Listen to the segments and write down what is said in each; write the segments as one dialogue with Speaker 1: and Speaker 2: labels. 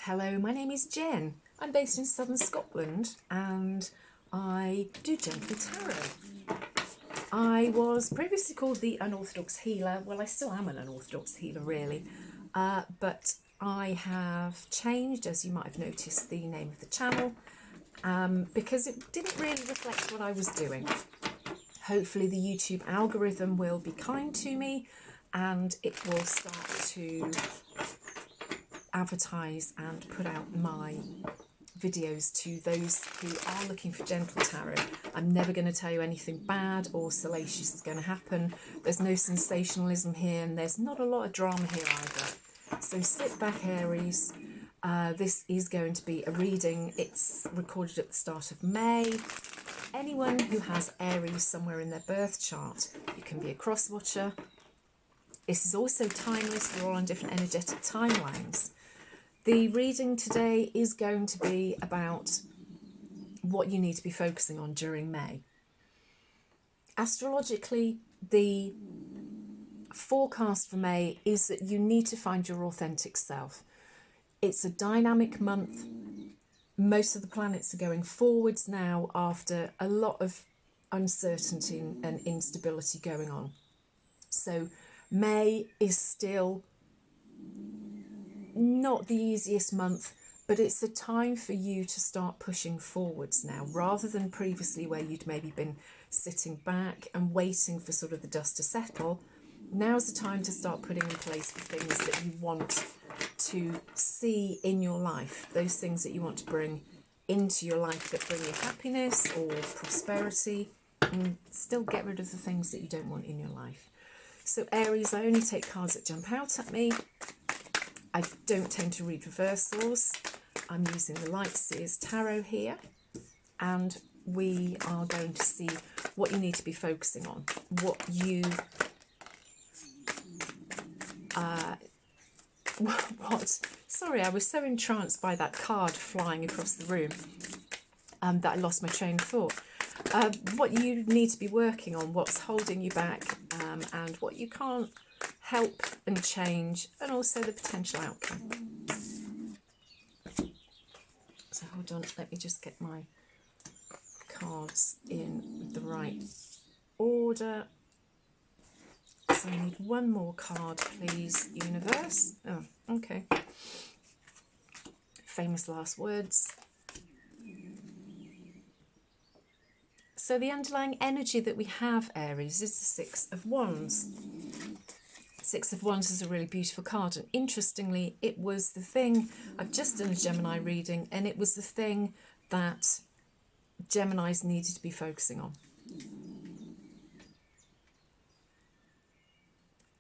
Speaker 1: Hello, my name is Jen. I'm based in southern Scotland and I do gentle tarot. I was previously called the Unorthodox Healer. Well, I still am an unorthodox healer, really. But I have changed, as you might have noticed, the name of the channel because it didn't really reflect what I was doing. Hopefully the YouTube algorithm will be kind to me and it will start to advertise and put out my videos to those who are looking for gentle tarot. I'm never going to tell you anything bad or salacious is going to happen. There's no sensationalism here and there's not a lot of drama here either. So sit back, Aries. This is going to be a reading. It's recorded at the start of May. Anyone who has Aries somewhere in their birth chart, you can be a cross watcher. This is also timeless. We're all on different energetic timelines. The reading today is going to be about what you need to be focusing on during May. Astrologically, the forecast for May is that you need to find your authentic self. It's a dynamic month. Most of the planets are going forwards now after a lot of uncertainty and instability going on. So May is still not the easiest month, but it's a time for you to start pushing forwards now, rather than previously where you'd maybe been sitting back and waiting for sort of the dust to settle. Now's the time to start putting in place the things that you want to see in your life, those things that you want to bring into your life that bring you happiness or prosperity, and still get rid of the things that you don't want in your life. So Aries, I only take cards that jump out at me. I don't tend to read reversals. I'm using the Light Seers Tarot here, and we are going to see what you need to be focusing on, what you sorry, I was so entranced by that card flying across the room that I lost my train of thought. What you need to be working on, what's holding you back, and what you can't help and change, and also the potential outcome. So hold on, let me just get my cards in the right order. So I need one more card, please, universe. Oh, okay. Famous last words. So the underlying energy that we have, Aries, is the Six of Wands. Six of Wands is a really beautiful card, and interestingly, it was the thing, I've just done a Gemini reading, and it was the thing that Geminis needed to be focusing on.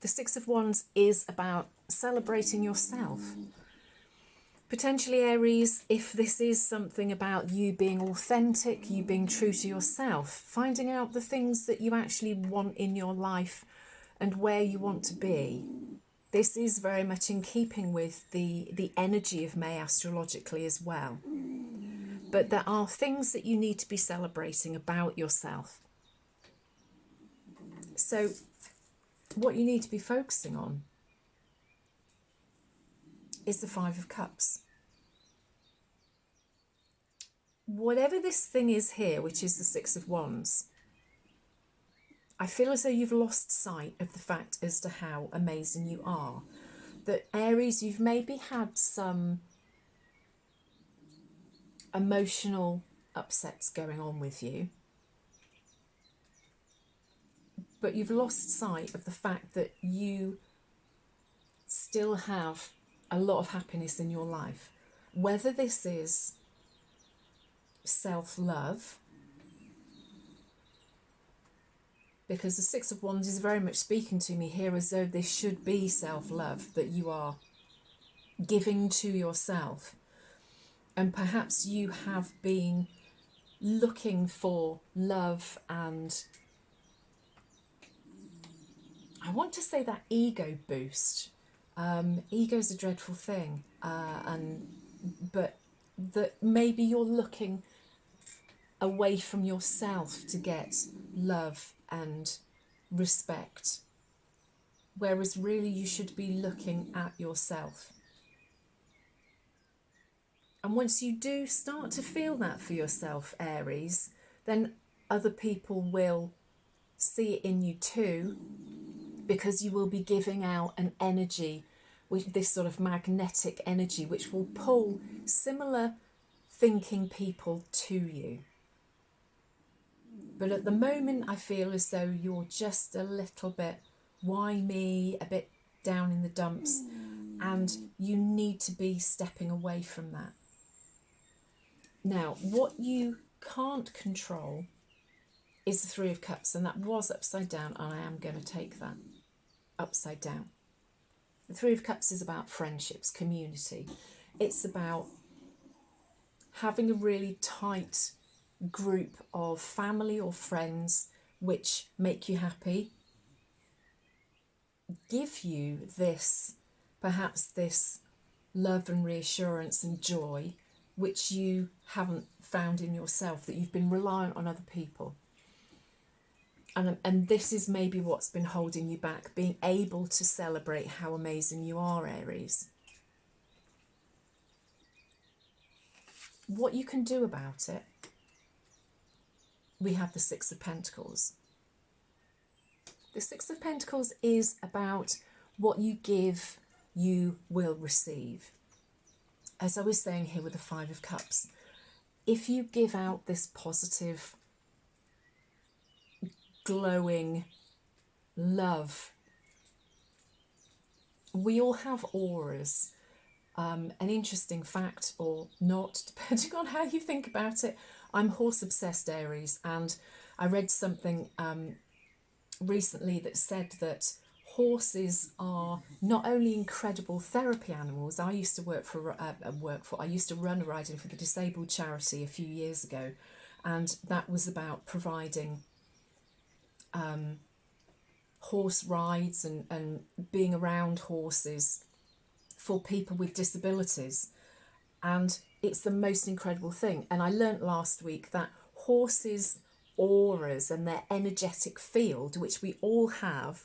Speaker 1: The Six of Wands is about celebrating yourself. Potentially, Aries, if this is something about you being authentic, you being true to yourself, finding out the things that you actually want in your life and where you want to be. This is very much in keeping with the energy of May astrologically as well. But there are things that you need to be celebrating about yourself. So what you need to be focusing on is the Five of Cups. Whatever this thing is here, which is the Six of Wands, I feel as though you've lost sight of the fact as to how amazing you are. That Aries, you've maybe had some emotional upsets going on with you, but you've lost sight of the fact that you still have a lot of happiness in your life. Whether this is self-love, because the Six of Wands is very much speaking to me here as though this should be self-love that you are giving to yourself. And perhaps you have been looking for love and, I want to say, that ego boost. Ego is a dreadful thing, but that maybe you're looking away from yourself to get love and respect, whereas really you should be looking at yourself. And once you do start to feel that for yourself, Aries, then other people will see it in you too, because you will be giving out an energy, with this sort of magnetic energy, which will pull similar thinking people to you. But at the moment, I feel as though you're just a little bit why me, a bit down in the dumps, and you need to be stepping away from that. Now, what you can't control is the Three of Cups, and that was upside down, and I am going to take that upside down. The Three of Cups is about friendships, community. It's about having a really tight group of family or friends which make you happy, give you this, perhaps this love and reassurance and joy which you haven't found in yourself, that you've been reliant on other people. And this is maybe what's been holding you back, being able to celebrate how amazing you are, Aries. What you can do about it, we have the Six of Pentacles. The Six of Pentacles is about what you give, you will receive. As I was saying here with the Five of Cups, if you give out this positive, glowing love, we all have auras. An interesting fact or not, depending on how you think about it, I'm horse obsessed, Aries, and I read something recently that said that horses are not only incredible therapy animals. I used to I used to run a riding for the disabled charity a few years ago, and that was about providing horse rides and being around horses for people with disabilities. And it's the most incredible thing. And I learnt last week that horses' auras and their energetic field, which we all have,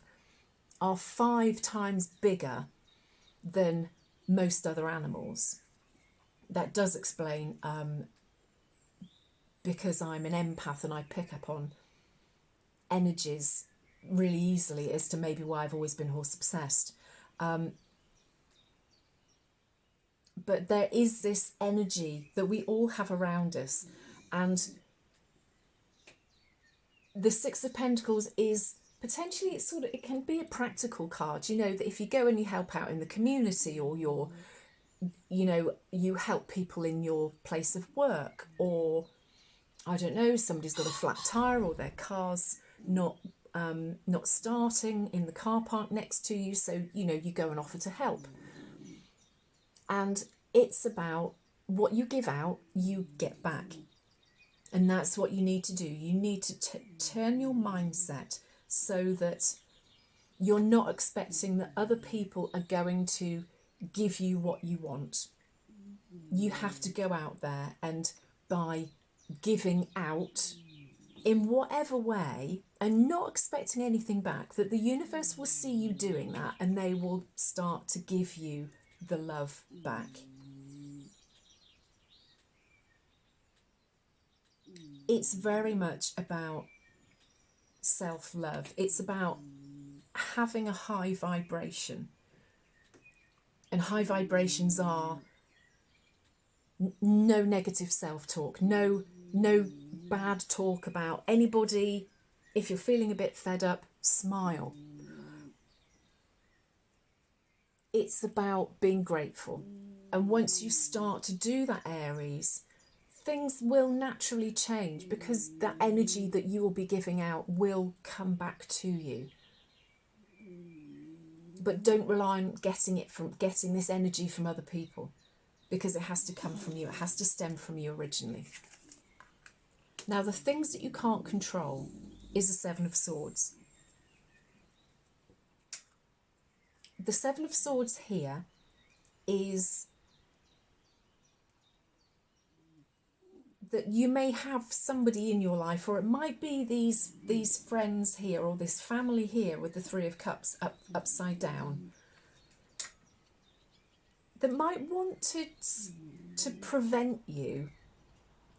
Speaker 1: are 5 times bigger than most other animals. That does explain, because I'm an empath and I pick up on energies really easily, as to maybe why I've always been horse obsessed. But there is this energy that we all have around us, and the Six of Pentacles is potentially, it can be a practical card, you know, that if you go and you help out in the community, or you help people in your place of work, or I don't know, somebody's got a flat tire or their car's not starting in the car park next to you, so you go and offer to help. And it's about what you give out, you get back. And that's what you need to do. You need to turn your mindset so that you're not expecting that other people are going to give you what you want. You have to go out there, and by giving out in whatever way and not expecting anything back, that the universe will see you doing that, and they will start to give you the love back. It's very much about self-love. It's about having a high vibration. And high vibrations are no negative self-talk, no bad talk about anybody. If you're feeling a bit fed up, smile. It's about being grateful. And once you start to do that, Aries, things will naturally change, because that energy that you will be giving out will come back to you. But don't rely on getting this energy from other people, because it has to come from you. It has to stem from you originally. Now, the things that you can't control is the Seven of Swords. The Seven of Swords here is that you may have somebody in your life, or it might be these friends here, or this family here with the Three of Cups upside down, that might want to to prevent you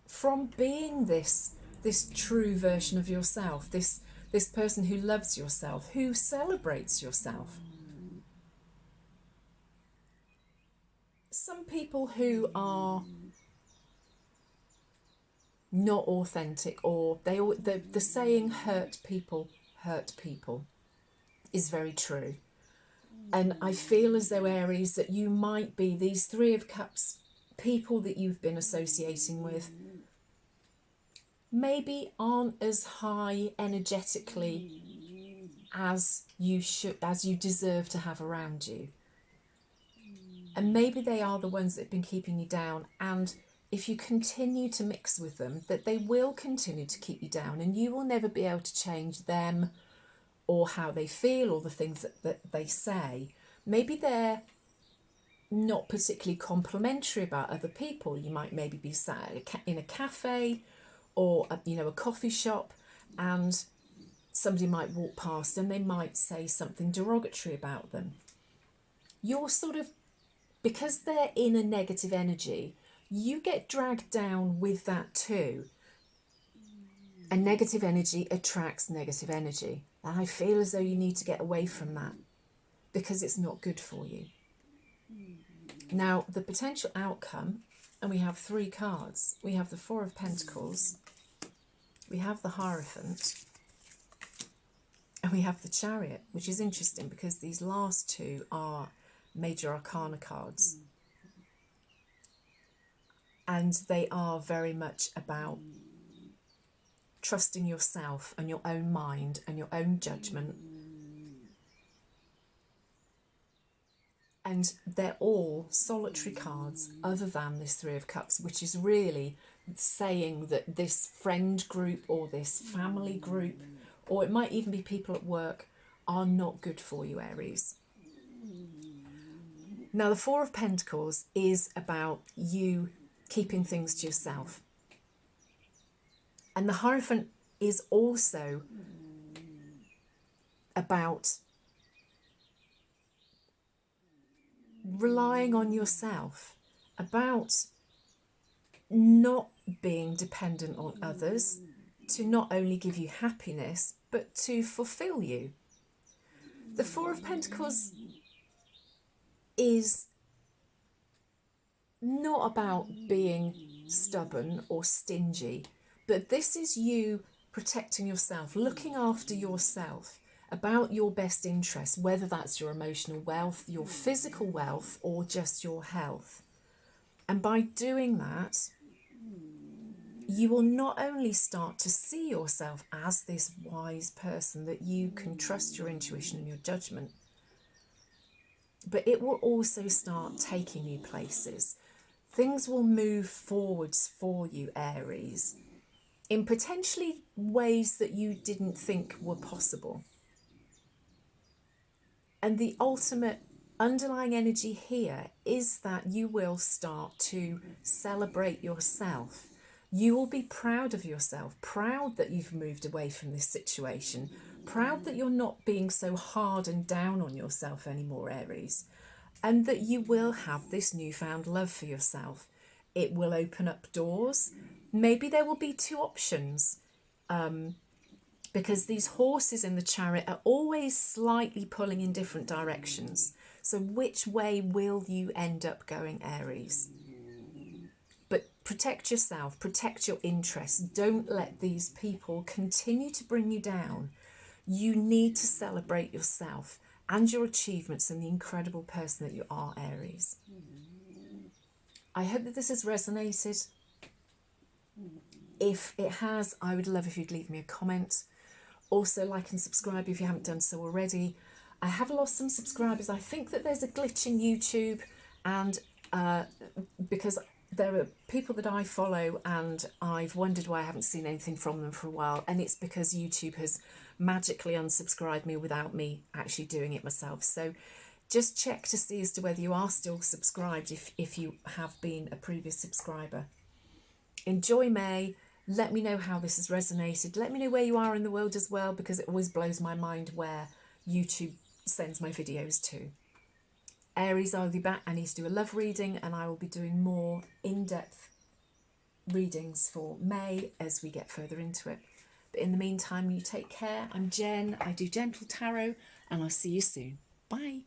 Speaker 1: from being this true version of yourself, this person who loves yourself, who celebrates yourself. Some people who are not authentic, or the saying hurt people is very true. And I feel as though, Aries, that you might be these Three of Cups people that you've been associating with maybe aren't as high energetically as you deserve to have around you. And maybe they are the ones that have been keeping you down, and if you continue to mix with them, that they will continue to keep you down, and you will never be able to change them or how they feel or the things that they say. Maybe they're not particularly complimentary about other people. You might maybe be sat in a cafe or a coffee shop, and somebody might walk past and they might say something derogatory about them. You're sort of, because they're in a negative energy, you get dragged down with that too. And negative energy attracts negative energy. And I feel as though you need to get away from that because it's not good for you. Now, the potential outcome, and we have 3 cards. We have the Four of Pentacles, we have the Hierophant, and we have the Chariot, which is interesting because these last 2 are Major Arcana cards. And they are very much about trusting yourself and your own mind and your own judgment. And they're all solitary cards other than this Three of Cups, which is really saying that this friend group or this family group, or it might even be people at work, are not good for you, Aries. Now, the Four of Pentacles is about you keeping things to yourself. And the Hierophant is also about relying on yourself, about not being dependent on others to not only give you happiness, but to fulfill you. The Four of Pentacles is not about being stubborn or stingy, but this is you protecting yourself, looking after yourself, about your best interests, whether that's your emotional wealth, your physical wealth, or just your health. And by doing that, you will not only start to see yourself as this wise person that you can trust your intuition and your judgment, but it will also start taking you places. Things will move forwards for you, Aries, in potentially ways that you didn't think were possible. And the ultimate underlying energy here is that you will start to celebrate yourself. You will be proud of yourself, proud that you've moved away from this situation, proud that you're not being so hard and down on yourself anymore, Aries, and that you will have this newfound love for yourself. It will open up doors. Maybe there will be 2 options, because these horses in the Chariot are always slightly pulling in different directions. So which way will you end up going, Aries? But protect yourself, protect your interests. Don't let these people continue to bring you down. You need to celebrate yourself and your achievements and the incredible person that you are, Aries. I hope that this has resonated. If it has, I would love if you'd leave me a comment. Also, like and subscribe if you haven't done so already. I have lost some subscribers. I think that there's a glitch in YouTube, and because there are people that I follow and I've wondered why I haven't seen anything from them for a while, and it's because YouTube has magically unsubscribed me without me actually doing it myself. So just check to see as to whether you are still subscribed if you have been a previous subscriber. Enjoy May. Let me know how this has resonated. Let me know where you are in the world as well, because it always blows my mind where YouTube sends my videos to. Aries, I'll be back. I need to do a love reading, and I will be doing more in-depth readings for May as we get further into it. But in the meantime, you take care. I'm Jen. I do Gentle Tarot, and I'll see you soon. Bye.